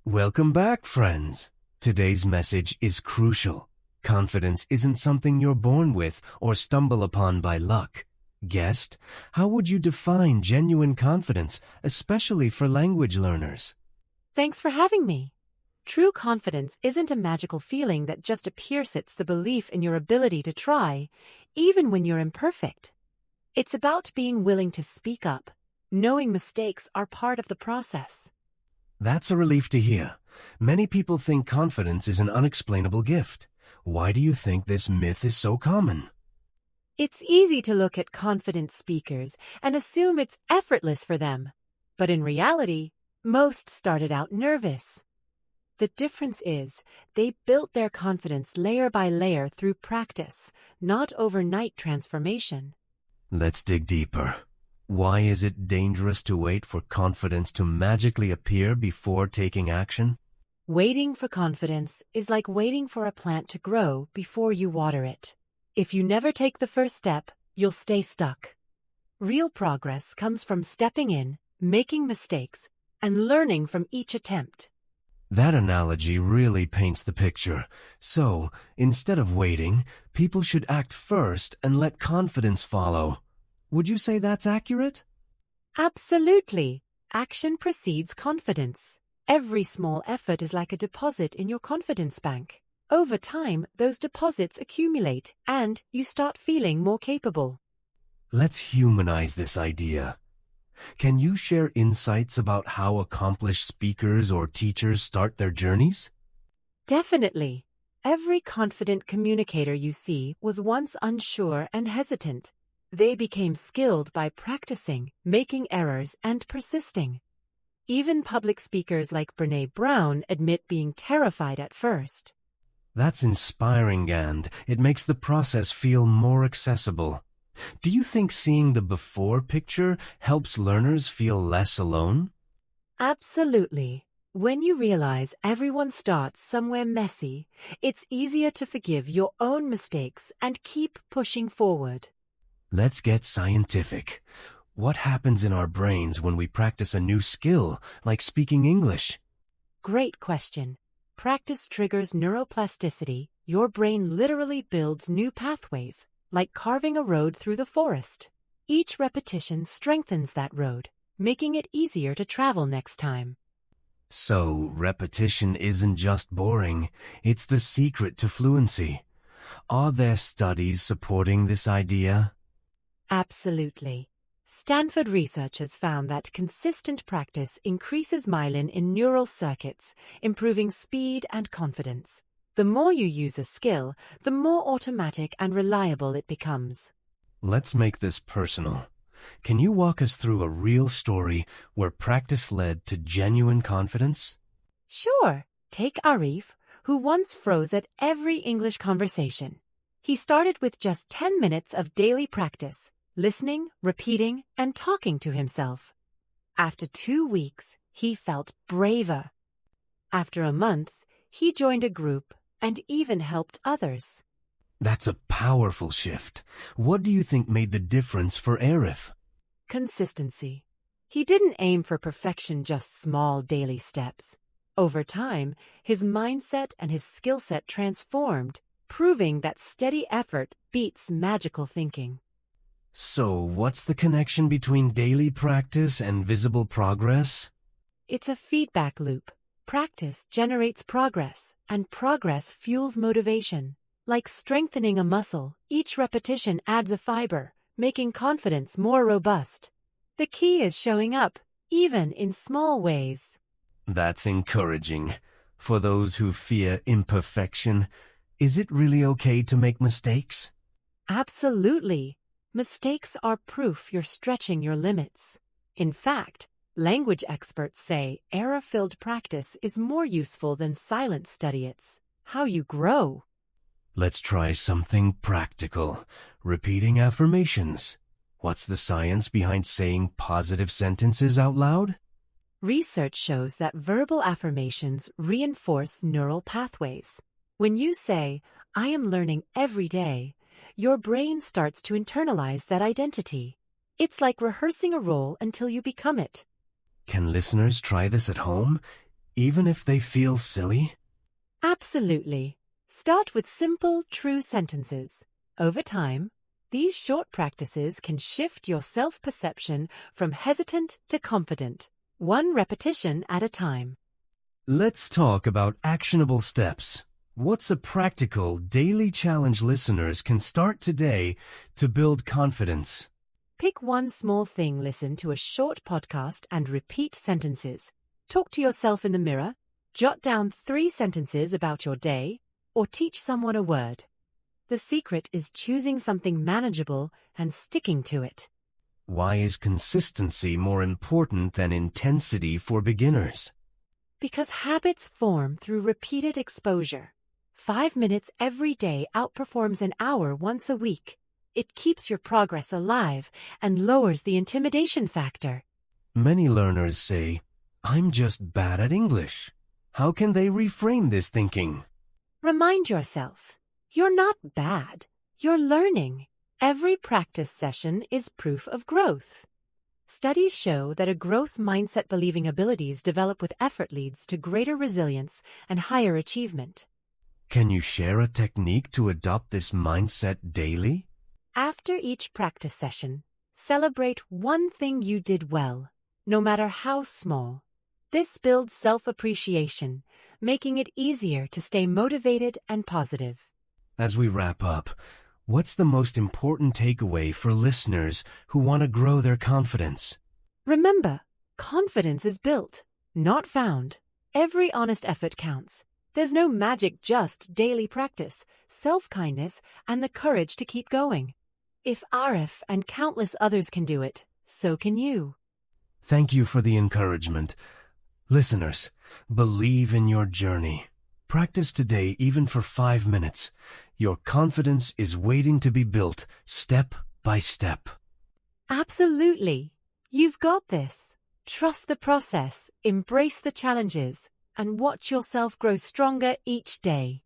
Welcome back, friends. Today's message is crucial. Confidence isn't something you're born with or stumble upon by luck. Guest, how would you define genuine confidence, especially for language learners? Thanks for having me. True confidence isn't a magical feeling that just appears. It's the belief in your ability to try, even when you're imperfect. It's about being willing to speak up, knowing mistakes are part of the process. That's a relief to hear. Many people think confidence is an unexplainable gift. Why do you think this myth is so common? It's easy to look at confident speakers and assume it's effortless for them. But in reality, most started out nervous. The difference is, they built their confidence layer by layer through practice, not overnight transformation. Let's dig deeper. Why is it dangerous to wait for confidence to magically appear before taking action? Waiting for confidence is like waiting for a plant to grow before you water it. If you never take the first step, you'll stay stuck. Real progress comes from stepping in, making mistakes, and learning from each attempt. That analogy really paints the picture. So, instead of waiting, people should act first and let confidence follow. Would you say that's accurate? Absolutely. Action precedes confidence. Every small effort is like a deposit in your confidence bank. Over time, those deposits accumulate, and you start feeling more capable. Let's humanize this idea. Can you share insights about how accomplished speakers or teachers start their journeys? Definitely. Every confident communicator you see was once unsure and hesitant. They became skilled by practicing, making errors, and persisting. Even public speakers like Brené Brown admit being terrified at first. That's inspiring, and it makes the process feel more accessible. Do you think seeing the before picture helps learners feel less alone? Absolutely. When you realize everyone starts somewhere messy, it's easier to forgive your own mistakes and keep pushing forward. Let's get scientific. What happens in our brains when we practice a new skill, like speaking English? Great question. Practice triggers neuroplasticity. Your brain literally builds new pathways, like carving a road through the forest. Each repetition strengthens that road, making it easier to travel next time. So, repetition isn't just boring, it's the secret to fluency. Are there studies supporting this idea? Absolutely. Stanford researchers found that consistent practice increases myelin in neural circuits, improving speed and confidence. The more you use a skill, the more automatic and reliable it becomes. Let's make this personal. Can you walk us through a real story where practice led to genuine confidence? Sure. Take Arif, who once froze at every English conversation. He started with just 10 minutes of daily practice, listening, repeating, and talking to himself. After 2 weeks, he felt braver. After a month, he joined a group and even helped others. That's a powerful shift. What do you think made the difference for Arif? Consistency. He didn't aim for perfection, just small daily steps. Over time, his mindset and his skill set transformed, proving that steady effort beats magical thinking. So, what's the connection between daily practice and visible progress? It's a feedback loop. Practice generates progress, and progress fuels motivation. Like strengthening a muscle, each repetition adds a fiber, making confidence more robust. The key is showing up, even in small ways. That's encouraging. For those who fear imperfection, is it really okay to make mistakes? Absolutely. Mistakes are proof you're stretching your limits. In fact, language experts say error-filled practice is more useful than silent study. It's how you grow. Let's try something practical. Repeating affirmations. What's the science behind saying positive sentences out loud? Research shows that verbal affirmations reinforce neural pathways. When you say, "I am learning every day," your brain starts to internalize that identity. It's like rehearsing a role until you become it. Can listeners try this at home? even if they feel silly? Absolutely. Start with simple, true sentences. Over time, these short practices can shift your self-perception from hesitant to confident, one repetition at a time. Let's talk about actionable steps. What's a practical, daily challenge listeners can start today to build confidence? Pick one small thing, listen to a short podcast and repeat sentences. Talk to yourself in the mirror, jot down 3 sentences about your day, or teach someone a word. The secret is choosing something manageable and sticking to it. Why is consistency more important than intensity for beginners? Because habits form through repeated exposure. 5 minutes every day outperforms an hour once a week. It keeps your progress alive and lowers the intimidation factor. Many learners say, "I'm just bad at English." How can they reframe this thinking? Remind yourself, you're not bad, you're learning. Every practice session is proof of growth. Studies show that a growth mindset believing abilities develop with effort leads to greater resilience and higher achievement. Can you share a technique to adopt this mindset daily? After each practice session, celebrate one thing you did well, no matter how small. This builds self-appreciation, making it easier to stay motivated and positive. As we wrap up, what's the most important takeaway for listeners who want to grow their confidence? Remember, confidence is built, not found. Every honest effort counts. There's no magic, just daily practice, self-kindness, and the courage to keep going. If Arif and countless others can do it, so can you. Thank you for the encouragement. Listeners, believe in your journey. Practice today even for 5 minutes. Your confidence is waiting to be built step by step. Absolutely. You've got this. Trust the process, embrace the challenges, and watch yourself grow stronger each day.